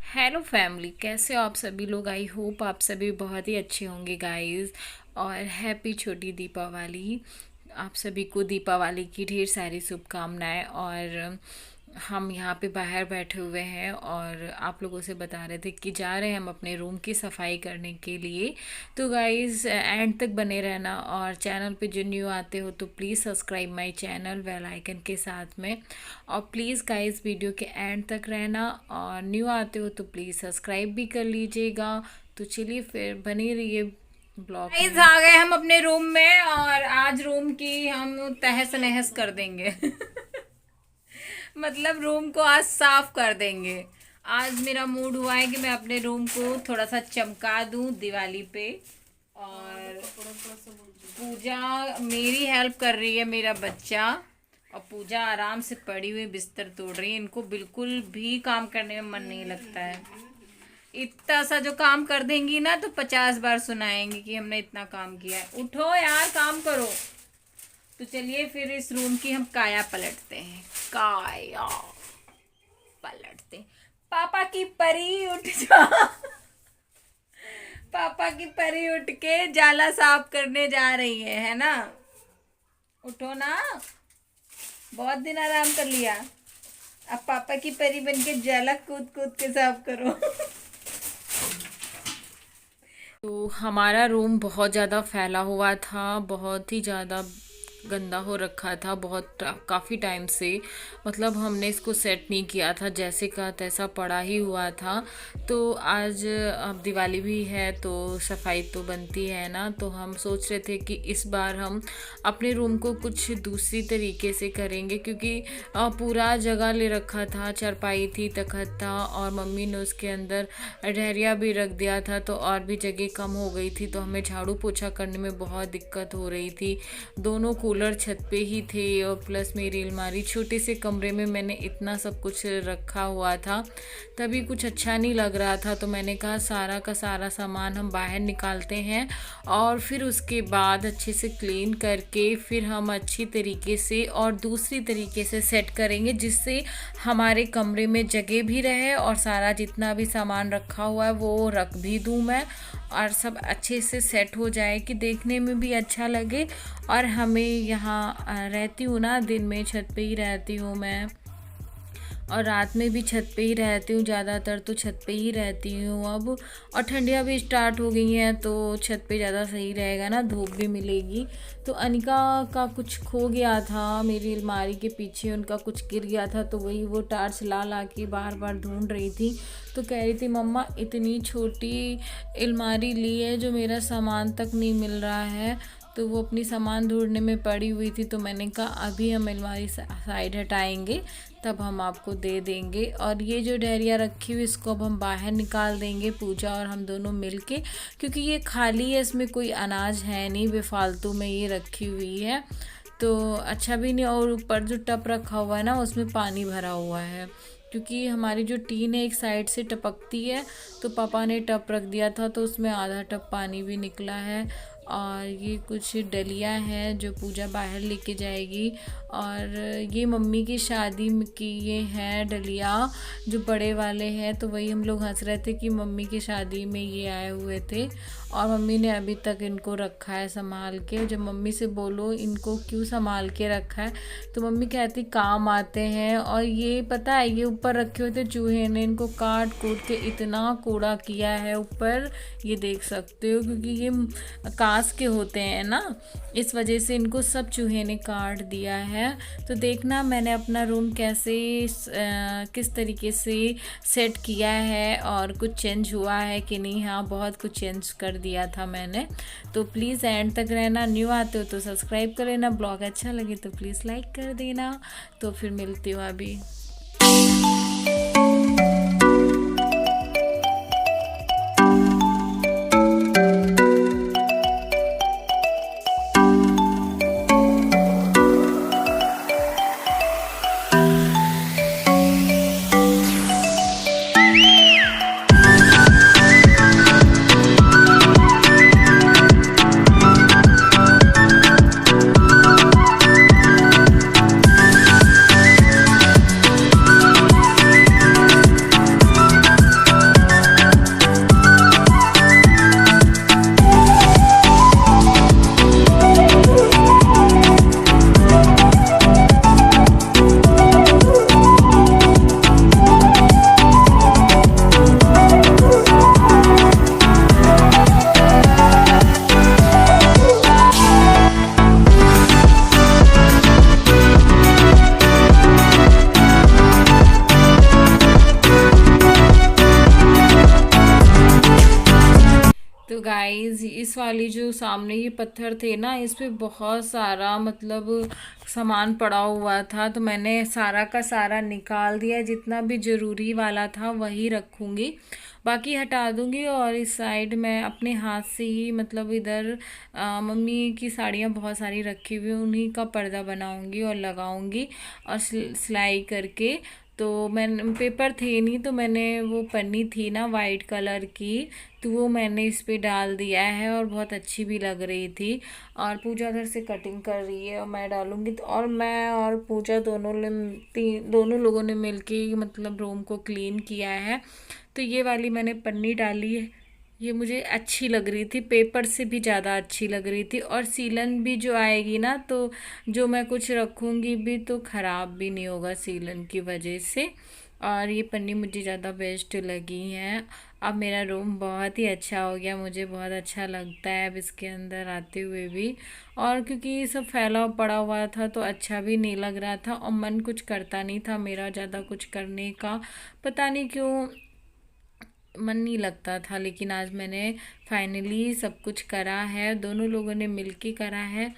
Hello family, कैसे हो आप सभी लोग। आई होप आप सभी बहुत ही अच्छे होंगे गाइस। और हैप्पी छोटी दीपावली। आप सभी को दीपावली की ढेर सारी शुभकामनाएं। और हम यहाँ पे बाहर बैठे हुए हैं और आप लोगों से बता रहे थे कि जा रहे हैं हम अपने रूम की सफाई करने के लिए। तो गाइस एंड तक बने रहना, और चैनल पे जो न्यू आते हो तो please subscribe my channel bell icon के साथ में। और प्लीज़ गाइस वीडियो के एंड तक रहना, और न्यू आते हो तो प्लीज़ सब्सक्राइब भी कर लीजिएगा। तो चलिए फिर बने रहिए ब्लॉग में। गाइस आ गए हम अपने रूम में, और आज रूम की हम तहस नहस कर देंगे। मतलब रूम को आज साफ कर देंगे। आज मेरा मूड हुआ है कि मैं अपने रूम को थोड़ा सा चमका दूं दिवाली पे। और पूजा मेरी हेल्प कर रही है, मेरा बच्चा। और पूजा आराम से पड़ी हुई बिस्तर तोड़ रही है। इनको बिल्कुल भी काम करने में मन नहीं लगता है। इतना सा जो काम कर देंगी ना तो 50 बार सुनाएंगी कि हमने इतना काम किया है। उठो यार, काम करो। तो चलिए फिर इस रूम की हम काया पलटते हैं। काया पलटते। पापा की परी उठ जा। पापा की परी उठ के जाला साफ करने जा रही है ना। उठो ना, बहुत दिन आराम कर लिया। अब पापा की परी बन के जाला कूद कूद के साफ करो। तो हमारा रूम बहुत ज़्यादा फैला हुआ था, बहुत ही ज़्यादा गंदा हो रखा था काफ़ी टाइम से। मतलब हमने इसको सेट नहीं किया था, जैसे का तैसा पड़ा ही हुआ था। तो आज अब दिवाली भी है तो सफाई तो बनती है ना। तो हम सोच रहे थे कि इस बार हम अपने रूम को कुछ दूसरी तरीके से करेंगे, क्योंकि पूरा जगह ले रखा था। चारपाई थी, तखत था, और मम्मी ने उसके अंदर डहरिया भी रख दिया था, तो और भी जगह कम हो गई थी। तो हमें झाड़ू पोछा करने में बहुत दिक्कत हो रही थी। दोनों कूलर छत पे ही थे, और प्लस मेरी अलमारी, छोटे से कमरे में मैंने इतना सब कुछ रखा हुआ था, तभी कुछ अच्छा नहीं लग रहा था। तो मैंने कहा सारा का सारा सामान हम बाहर निकालते हैं, और फिर उसके बाद अच्छे से क्लीन करके फिर हम अच्छी तरीके से और दूसरी तरीके से सेट करेंगे, जिससे हमारे कमरे में जगह भी रहे और सारा जितना भी सामान रखा हुआ है वो रख भी दूँ मैं, और सब अच्छे से सेट हो जाए कि देखने में भी अच्छा लगे। और हमें यहाँ रहती हूँ ना, दिन में छत पे ही रहती हूँ मैं, और रात में भी छत पे ही रहती हूँ। ज़्यादातर तो छत पे ही रहती हूँ अब। और ठंडियाँ भी स्टार्ट हो गई हैं तो छत पे ज़्यादा सही रहेगा ना, धूप भी मिलेगी। तो अनिका का कुछ खो गया था मेरी अलमारी के पीछे, उनका कुछ गिर गया था, तो वही वो टार्च ला ला के बार बार ढूंढ रही थी। तो कह रही थी मम्मा इतनी छोटी अलमारी ली है जो मेरा सामान तक नहीं मिल रहा है। तो वो अपनी सामान ढूंढने में पड़ी हुई थी। तो मैंने कहा अभी हम अलमारी साइड हटाएंगे तब हम आपको दे देंगे। और ये जो डहरिया रखी हुई इसको अब हम बाहर निकाल देंगे, पूजा और हम दोनों मिलके, क्योंकि ये खाली है, इसमें कोई अनाज है नहीं, बेफालतू में ये रखी हुई है तो अच्छा भी नहीं। और ऊपर जो टप रखा हुआ है ना उसमें पानी भरा हुआ है, क्योंकि हमारी जो टीन है एक साइड से टपकती है, तो पापा ने टप रख दिया था तो उसमें आधा टप पानी भी निकला है। और ये कुछ डलिया है जो पूजा बाहर लेके जाएगी। और ये मम्मी की शादी की ये है डलिया जो बड़े वाले हैं, तो वही हम लोग हंस रहे थे कि मम्मी की शादी में ये आए हुए थे, और मम्मी ने अभी तक इनको रखा है संभाल के। जब मम्मी से बोलो इनको क्यों संभाल के रखा है तो मम्मी कहती काम आते हैं। और ये पता है ये ऊपर रखे हुए थे, चूहे ने इनको काट कूट के इतना कूड़ा किया है ऊपर, ये देख सकते हो, क्योंकि ये कांच के होते हैं ना, इस वजह से इनको सब चूहे ने काट दिया है। तो देखना मैंने अपना रूम कैसे किस तरीके से सेट किया है, और कुछ चेंज हुआ है कि नहीं। हाँ, बहुत कुछ चेंज कर दिया था मैंने। तो प्लीज़ एंड तक रहना, न्यू आते हो तो सब्सक्राइब कर लेना, ब्लॉग अच्छा लगे तो प्लीज़ लाइक कर देना। तो फिर मिलती हूँ अभी। गाइस इस वाली जो सामने ये पत्थर थे ना, इस पे बहुत सारा मतलब सामान पड़ा हुआ था, तो मैंने सारा का सारा निकाल दिया। जितना भी ज़रूरी वाला था वही रखूँगी, बाकी हटा दूँगी। और इस साइड मैं अपने हाथ से ही मतलब इधर मम्मी की साड़ियाँ बहुत सारी रखी हुई, उन्हीं का पर्दा बनाऊँगी और लगाऊँगी और सिलाई करके। तो मैं पेपर थे नहीं, तो मैंने वो पन्नी थी ना वाइट कलर की, तो वो मैंने इस पे डाल दिया है और बहुत अच्छी भी लग रही थी। और पूजा घर से कटिंग कर रही है और मैं डालूंगी। तो और मैं और पूजा दोनों लोगों ने मिलके मतलब रूम को क्लीन किया है। तो ये वाली मैंने पन्नी डाली है, ये मुझे अच्छी लग रही थी, पेपर से भी ज़्यादा अच्छी लग रही थी। और सीलन भी जो आएगी ना, तो जो मैं कुछ रखूँगी भी तो ख़राब भी नहीं होगा सीलन की वजह से। और ये पन्नी मुझे ज़्यादा बेस्ट लगी है। अब मेरा रूम बहुत ही अच्छा हो गया, मुझे बहुत अच्छा लगता है अब इसके अंदर आते हुए भी। और क्योंकि ये सब फैला पड़ा हुआ था तो अच्छा भी नहीं लग रहा था और मन कुछ करता नहीं था मेरा ज़्यादा कुछ करने का, पता नहीं क्यों मन नहीं लगता था। लेकिन आज मैंने फाइनली सब कुछ करा है, दोनों लोगों ने मिलके करा है,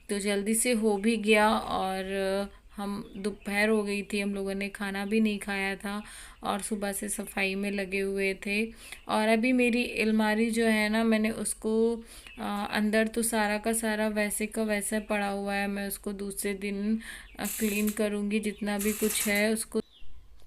तो जल्दी से हो भी गया। और हम दोपहर हो गई थी, हम लोगों ने खाना भी नहीं खाया था और सुबह से सफाई में लगे हुए थे। और अभी मेरी अलमारी जो है ना, मैंने उसको अंदर तो सारा का सारा वैसे का वैसा पड़ा हुआ है, मैं उसको दूसरे दिन क्लीन करूँगी जितना भी कुछ है उसको,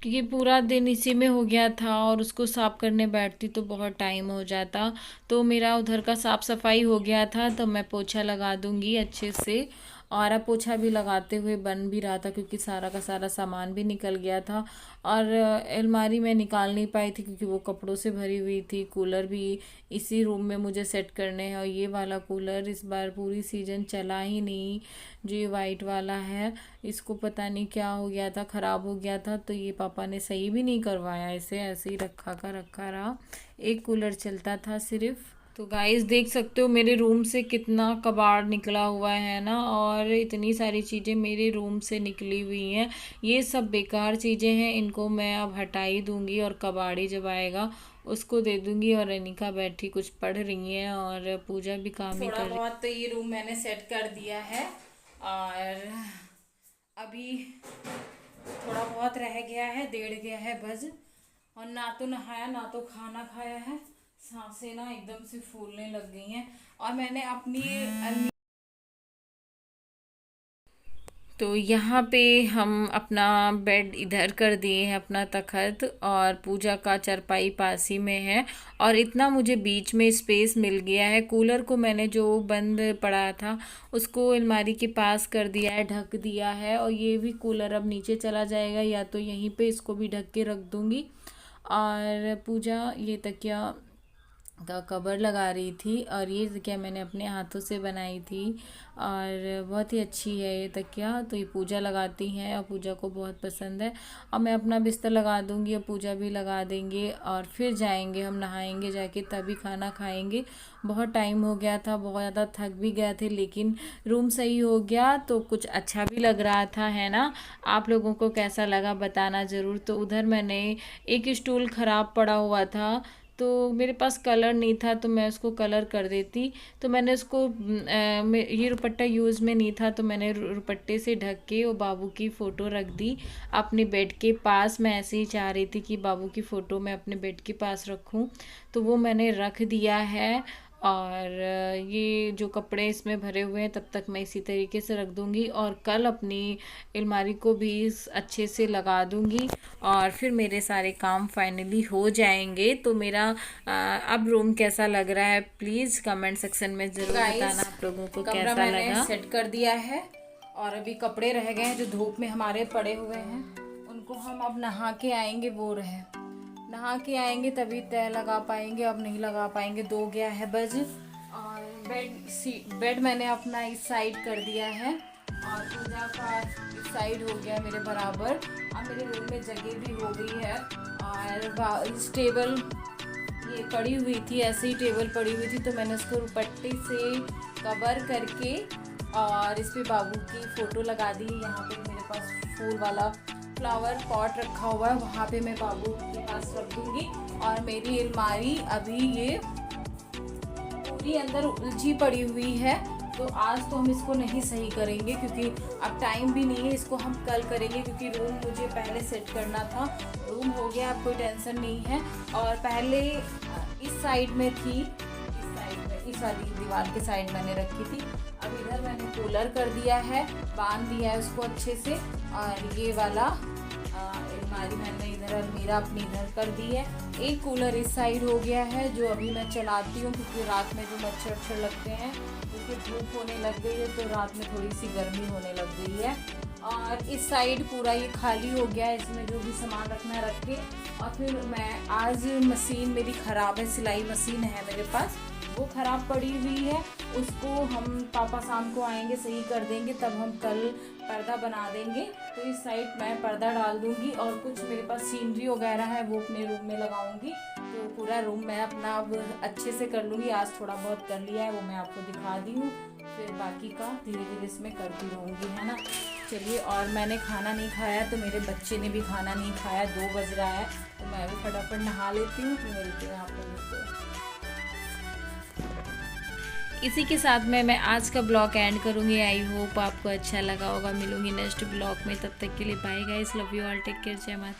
क्योंकि पूरा दिन इसी में हो गया था और उसको साफ़ करने बैठती तो बहुत टाइम हो जाता। तो मेरा उधर का साफ़ सफाई हो गया था, तो मैं पोछा लगा दूंगी अच्छे से। और अब पोछा भी लगाते हुए बन भी रहा था क्योंकि सारा का सारा सामान भी निकल गया था। और अलमारी में निकाल नहीं पाई थी क्योंकि वो कपड़ों से भरी हुई थी। कूलर भी इसी रूम में मुझे सेट करने हैं और ये वाला कूलर इस बार पूरी सीजन चला ही नहीं, जो ये वाइट वाला है, इसको पता नहीं क्या हो गया था, ख़राब हो गया था। तो ये पापा ने सही भी नहीं करवाया, इसे ऐसे ही रखा का रखा रहा। एक कूलर चलता था सिर्फ। तो गाइस देख सकते हो मेरे रूम से कितना कबाड़ निकला हुआ है ना, और इतनी सारी चीज़ें मेरे रूम से निकली हुई हैं। ये सब बेकार चीज़ें हैं, इनको मैं अब हटा ही दूँगी और कबाड़ी जब आएगा उसको दे दूँगी। और अनिका बैठी कुछ पढ़ रही है और पूजा भी काम ही कर रही है। थोड़ा बहुत तो ये रूम मैंने सेट कर दिया है और अभी थोड़ा बहुत रह गया है, 1:30 बज, और ना तो नहाया ना तो खाना खाया है, सांसें ना एकदम से फूलने लग गई हैं। और मैंने अपनी तो यहाँ पे हम अपना बेड इधर कर दिए हैं, अपना तखत, और पूजा का चारपाई पास ही में है। और इतना मुझे बीच में स्पेस मिल गया है। कूलर को मैंने जो बंद पड़ा था उसको अलमारी के पास कर दिया है, ढक दिया है। और ये भी कूलर अब नीचे चला जाएगा, या तो यहीं पे इसको भी ढक के रख दूँगी। और पूजा ये तकिया का कवर लगा रही थी, और ये तकिया मैंने अपने हाथों से बनाई थी और बहुत ही अच्छी है ये तकिया। तो ये पूजा लगाती हैं और पूजा को बहुत पसंद है। और मैं अपना बिस्तर लगा दूंगी और पूजा भी लगा देंगे और फिर जाएंगे हम नहाएंगे, जाके तभी खाना खाएंगे। बहुत टाइम हो गया था, बहुत ज़्यादा थक भी गए थे, लेकिन रूम सही हो गया तो कुछ अच्छा भी लग रहा था, है ना। आप लोगों को कैसा लगा बताना ज़रूर। तो उधर मैंने एक स्टूल ख़राब पड़ा हुआ था, तो मेरे पास कलर नहीं था तो मैं उसको कलर कर देती। तो मैंने उसको ये दुपट्टा यूज़ में नहीं था, तो मैंने दुपट्टे से ढक के वो बाबू की फ़ोटो रख दी अपने बेड के पास। मैं ऐसे ही चाह रही थी कि बाबू की फ़ोटो मैं अपने बेड के पास रखूं, तो वो मैंने रख दिया है। और ये जो कपड़े इसमें भरे हुए हैं तब तक मैं इसी तरीके से रख दूँगी, और कल अपनी अलमारी को भी अच्छे से लगा दूँगी और फिर मेरे सारे काम फाइनली हो जाएंगे। तो मेरा अब रूम कैसा लग रहा है प्लीज़ कमेंट सेक्शन में ज़रूर बताना आप लोगों को कैसा लगा। सेट कर दिया है और अभी कपड़े रह गए हैं जो धूप में हमारे पड़े हुए हैं, उनको हम अब नहा के आएंगे, वो रहे नहा के आएंगे तभी तय लगा पाएंगे, अब नहीं लगा पाएंगे, 2:00 बज। और बेड मैंने अपना इस साइड कर दिया है और पूजा का इस साइड हो गया मेरे बराबर। अब मेरे रूम में जगह भी हो गई है। और इस टेबल ये पड़ी हुई थी, ऐसे ही टेबल पड़ी हुई थी, तो मैंने उसको दुपट्टे से कवर करके और इस पे बाबू की फ़ोटो लगा दी। यहाँ पे मेरे पास फूल वाला फ्लावर पॉट रखा हुआ है, वहाँ पे मैं बाबू के पास रख दूँगी। और मेरी अलमारी अभी ये पूरी अंदर उलझी पड़ी हुई है। तो आज तो हम इसको नहीं सही करेंगे क्योंकि अब टाइम भी नहीं है, इसको हम कल करेंगे क्योंकि रूम मुझे पहले सेट करना था। रूम हो गया, अब कोई टेंशन नहीं है। और पहले इस साइड में थी, इस साइड में, इस वाली दीवार के साइड मैंने रखी थी। अब इधर मैंने कूलर कर दिया है, बांध दिया है उसको अच्छे से। और ये वाला अलमारी मैंने इधर, अलमीरा अपनी इधर कर दी है। एक कूलर इस साइड हो गया है जो अभी मैं चलाती हूँ क्योंकि रात में जो मच्छर अच्छर लगते हैं, क्योंकि धूप होने लग गई है तो रात में थोड़ी सी गर्मी होने लग गई है। और इस साइड पूरा ये खाली हो गया है, इसमें जो भी सामान रखना है रख के। और फिर मैं आज मशीन मेरी ख़राब है, सिलाई मशीन है मेरे पास, वो ख़राब पड़ी हुई है। उसको हम पापा शाम को आएंगे, सही कर देंगे, तब हम कल पर्दा बना देंगे। तो इस साइड मैं पर्दा डाल दूंगी और कुछ मेरे पास सीनरी वगैरह है वो अपने रूम में लगाऊंगी। तो पूरा रूम मैं अपना अब अच्छे से कर लूँगी। आज थोड़ा बहुत कर लिया है वो मैं आपको दिखा दी हूँ, फिर बाकी का धीरे धीरे इसमें करती रहूँगी, है ना। चलिए, और मैंने खाना नहीं खाया तो मेरे बच्चे ने भी खाना नहीं खाया, 2 बज रहा है। तो मैं भी फटाफट नहा लेती हूँ, फिर मिलते हैं आप लोगों को। इसी के साथ में मैं आज का ब्लॉग एंड करूँगी। आई होप आपको अच्छा लगा होगा। मिलूंगी नेक्स्ट ब्लॉग में, तब तक के लिए bye guys, love you all, take care, जय माता।